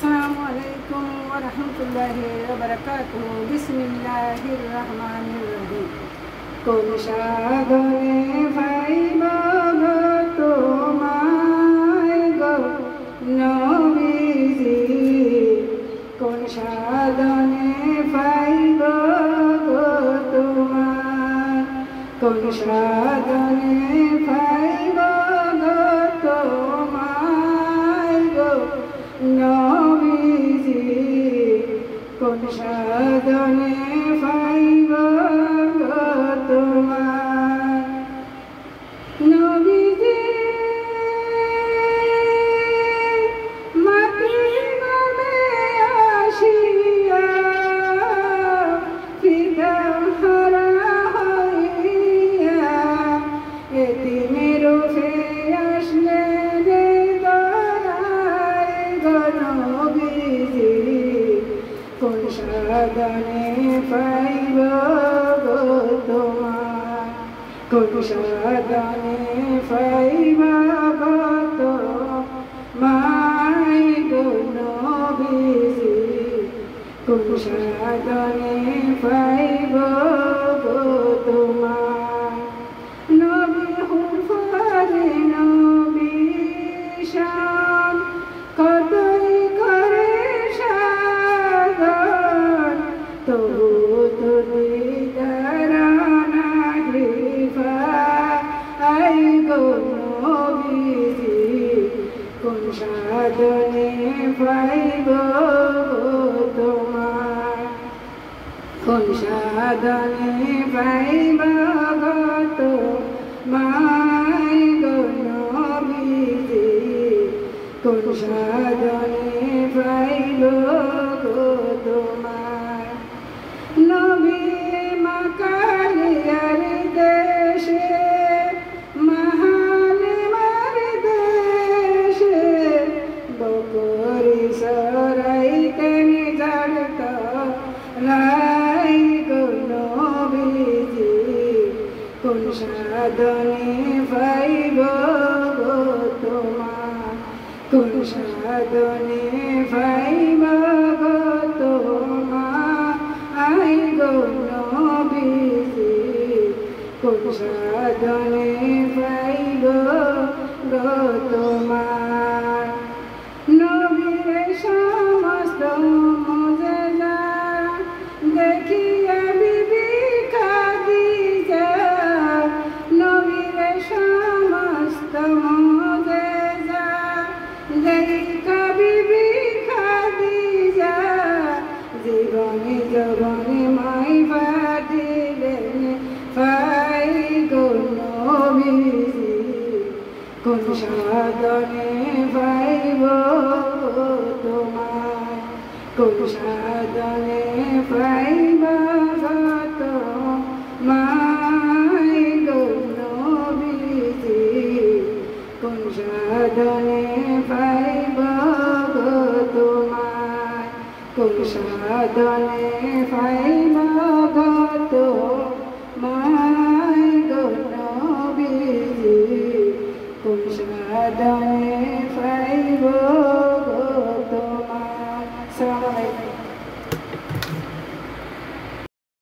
अस्सलामुअलैकुम वरहमतुल्लाहि वबरकातुहू। बिस्मिल्लाहिर्रहमानिर्रहीम। কোন সাধনে পাইব গো তোমায় গো নবীজি, কোন সাধনে পাইব গো তোমায়, কোন সাধনে পাইব গো তোমায় গো নবীজি, কোন সাধনে পাইব গো তোমায় নবীজি। মাটির নামে আসিয়া পিতা হারা হইয়া এতিমের রূপে আসলেন দয়ায় গো নবীজি, কোন সাধনে পাইব গো তোমায়, কোন সাধনে পাইব গো তোমায় গো নবীজি, কোন সাধনে পাইব গো তোমায়। নবী হুফারে নবী শান কতই করে সাধন, তবু তো দিদার নাহি পাই গো নবীজি, কোন সাধনে পাইব গো তোমায়, কোন সাধনে পাইব গো তোমায় গো নবীজি, কোন সাধনে পাইব গো তোমায়। নবী মাকালিয়ার দেশে মাহালিমার দেশে বকরি সরাইতেন জড়ত লাই গো নবীজি, কোন সাধনে পাইব গো তোমায়, কোন সাধনে পাইব গো তোমায় গো নবীজি, কোন সাধনে পাইব গো তোমায়। নবীর সমস্ত মুজিজা দেখিয়া বিবি খাদিজা, নবীর সমস্ত মুজিজা দেখা বিবি খাদিজা, জীবনে জবনে মাই পাঠিলেন পাই গো নবীজি, কোন সাধনে পাইব গো তোমায়, কোন সাধনে পাইব গো তোমায় গো নবীজি, কোন সাধনে পাইব গো তোমায়, কোন সাধনে পাইব গো তোমায় গো নবীজি, কোন সাধনে